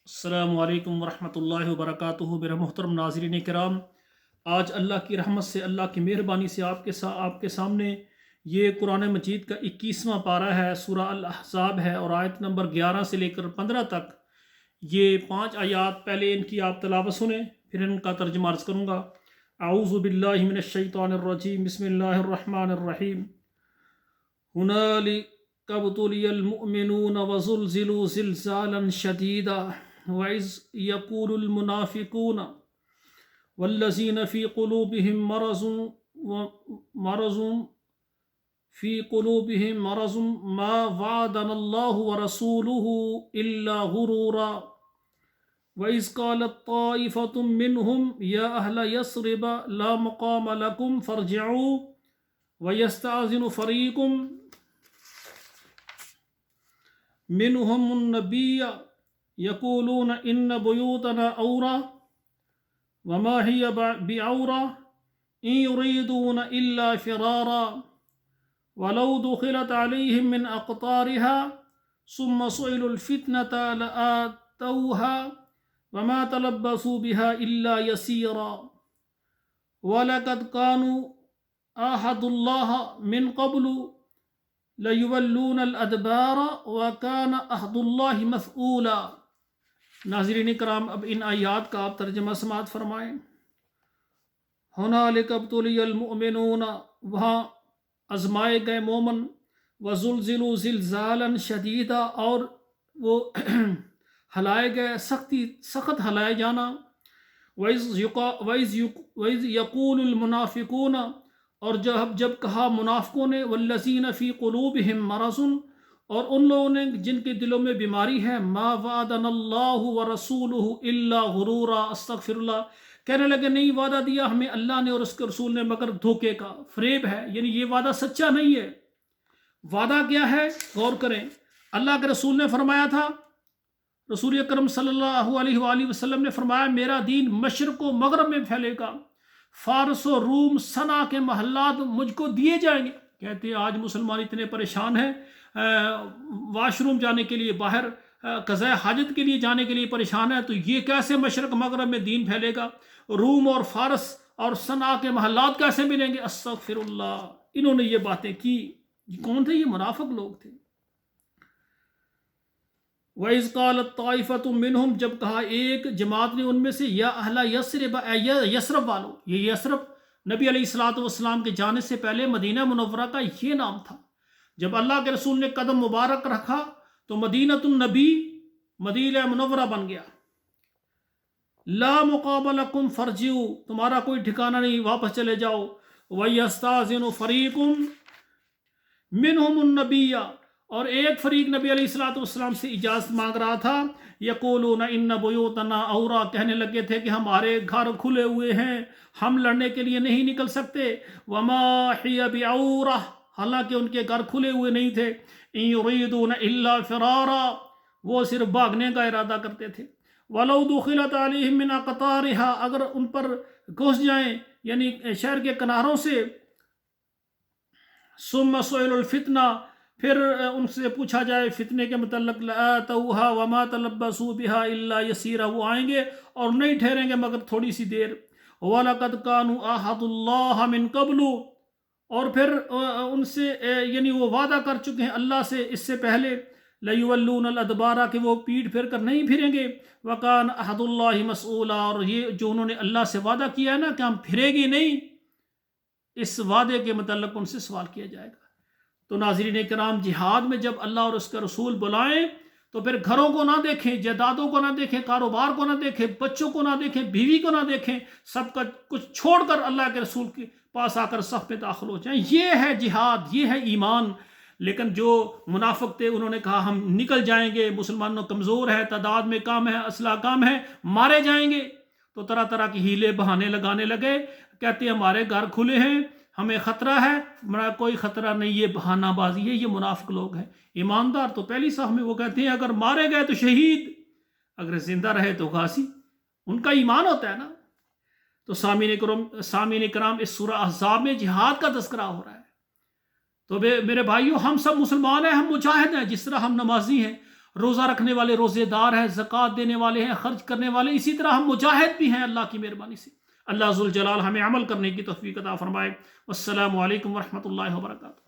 السلام علیکم ورحمۃ اللہ وبرکاتہ۔ میرے محترم ناظرین کرام، آج اللہ کی رحمت سے، اللہ کی مہربانی سے آپ کے سامنے یہ قرآن مجید کا 21واں پارہ ہے، سورہ الاحزاب ہے، اور آیت نمبر 11 سے لے کر 15 تک یہ 5 آیات پہلے ان کی آپ تلاوت سنیں، پھر ان کا ترجمہ عرض کروں گا۔ اعوذ باللہ من الشیطان الرجیم، بسم اللہ الرحمن الرحیم۔ هنالك ابتلي المؤمنون وزلزلوا زلزالا شديدا وإذ يقول المنافقون والذين في قلوبهم مرض ما وعدنا الله ورسوله إلا غرورا وإذ قالت طائفة منهم يا أهل يثرب لا مقام لكم فارجعوا ويستأذن فريق منهم النبي يقولون إن بيوتنا عورة وما هي بعورة إن يريدون إلا فرارا ولو دخلت عليهم من أقطارها ثم سئلوا الفتنة لآتوها وما تلبثوا بها إلا يسيرا ولقد كانوا عاهدوا الله من قبل لَيُوَلُّونَ الْأَدْبَارَ وَكَانَ عَهْدُ اللَّهِ مَفْعُولًا۔ ناظرین کرام، اب ان آیات کا آپ ترجمہ سماعت فرمائیں۔ هُنَالِكَ ابْتُلِيَ الْمُؤْمِنُونَ، وہاں آزمائے گئے مومن، وَزُلْزِلُوا زِلْزَالًا شَدِيدًا، اور وہ ہلائے گئے سخت ہلائے جانا۔ وَإِذْ يَقُولُ الْمُنَافِقُونَ، اور جب کہا منافقوں نے، والذین فی قلوبہم مرض، اور ان لوگوں نے جن کے دلوں میں بیماری ہے، ما وعدنا اللہ ورسولہ الا غرورا، استغفر اللہ، کہنے لگے نہیں وعدہ دیا ہمیں اللہ نے اور اس کے رسول نے مگر دھوکے کا، فریب ہے، یعنی یہ وعدہ سچا نہیں ہے۔ وعدہ کیا ہے؟ غور کریں۔ اللہ کے رسول نے فرمایا تھا، رسول اکرم صلی اللہ علیہ وآلہ وسلم نے فرمایا میرا دین مشرق و مغرب میں پھیلے گا، فارس و روم صنع کے محلات مجھ کو دیے جائیں گے۔ کہتے ہیں آج مسلمان اتنے پریشان ہیں، واش روم جانے کے لیے، باہر قضاء حاجت کے لیے جانے کے لیے پریشان ہے، تو یہ کیسے مشرق مغرب میں دین پھیلے گا؟ روم اور فارس اور صنع کے محلات کیسے ملیں گے؟ استغفر اللہ۔ انہوں نے یہ باتیں کی۔ یہ کون تھے؟ یہ منافق لوگ تھے۔ وَإِذْ قَالَتْ طَائِفَةٌ مِّنْهُمْ، جب کہا ایک جماعت نے ان میں سے، یا اہل یثرب، اے یثرب والو۔ یہ یثرب نبی علیہ الصلوۃ والسلام کے جانے سے پہلے مدینہ منورہ کا یہ نام تھا۔ جب اللہ کے رسول نے قدم مبارک رکھا تو مدینۃ النبی، مدینہ منورہ بن گیا۔ لا مقام لکم فارجعوا، تمہارا کوئی ٹھکانہ نہیں، واپس چلے جاؤ۔ وَيَسْتَأْذِنُ فَرِيقٌ مِّنْهُمُ النَّبِيَّ، اور ایک فریق نبی علیہ الصلوۃ والسلام سے اجازت مانگ رہا تھا۔ یقولون ان بیوتنا عورہ، کہنے لگے تھے کہ ہمارے گھر کھلے ہوئے ہیں، ہم لڑنے کے لیے نہیں نکل سکتے۔ وما ہی بعورہ، حالانکہ ان کے گھر کھلے ہوئے نہیں تھے۔ ان یریدون الا فرارا، وہ صرف بھاگنے کا ارادہ کرتے تھے۔ ولو دخلت علیہم من اقطارہا، اگر ان پر گھس جائیں یعنی شہر کے کناروں سے۔ ثم سئلوا الفتنہ، پھر ان سے پوچھا جائے فتنے کے متعلق، لآتوہا وما تلبثوا بہا الا یسیرا، وہ آئیں گے اور نہیں ٹھہریں گے مگر تھوڑی سی دیر۔ وَلَقَدْ كَانُوا عَاهَدُوا اللَّهَ مِن قَبْلُ، اور پھر ان سے یعنی وہ وعدہ کر چکے ہیں اللہ سے اس سے پہلے، لَيُوَلُّونَ الْأَدْبَارَ، کہ وہ پیٹھ پھر کر نہیں پھریں گے۔ وَكَانَ عَهْدُ اللَّهِ مَسْئُولًا، اور یہ جو انہوں نے اللہ سے وعدہ کیا ہے نا کہ ہم پھرے گی نہیں، اس وعدے کے متعلق ان سے سوال کیا جائے گا۔ تو ناظرین کرام، جہاد میں جب اللہ اور اس کے رسول بلائیں تو پھر گھروں کو نہ دیکھیں، جائیدادوں کو نہ دیکھیں، کاروبار کو نہ دیکھیں، بچوں کو نہ دیکھیں، بیوی کو نہ دیکھیں، سب کا کچھ چھوڑ کر اللہ کے رسول کے پاس آ کر صف میں داخل ہو جائیں۔ یہ ہے جہاد، یہ ہے ایمان۔ لیکن جو منافق تھے انہوں نے کہا ہم نکل جائیں گے، مسلمانوں کمزور ہے، تعداد میں کم ہے، اسلحہ کم ہے، مارے جائیں گے۔ تو طرح طرح کی ہیلے بہانے لگانے لگے، کہتے ہیں ہمارے گھر کھلے ہیں، ہمیں خطرہ ہے۔ ہمارا کوئی خطرہ نہیں، یہ بہانہ بازی ہے، یہ منافق لوگ ہیں۔ ایماندار تو پہلی صف میں وہ کہتے ہیں اگر مارے گئے تو شہید، اگر زندہ رہے تو غازی، ان کا ایمان ہوتا ہے نا۔ تو سامعین کرام، اس سورہ احزاب میں جہاد کا تذکرہ ہو رہا ہے۔ تو میرے بھائیوں، ہم سب مسلمان ہیں، ہم مجاہد ہیں، جس طرح ہم نمازی ہیں، روزہ رکھنے والے روزے دار ہیں، زکوٰۃ دینے والے ہیں، خرچ کرنے والے، اسی طرح ہم مجاہد بھی ہیں اللہ کی مہربانی سے۔ اللہ ذوالجلال ہمیں عمل کرنے کی توفیق عطا فرمائے۔ والسلام علیکم ورحمۃ اللہ وبرکاتہ۔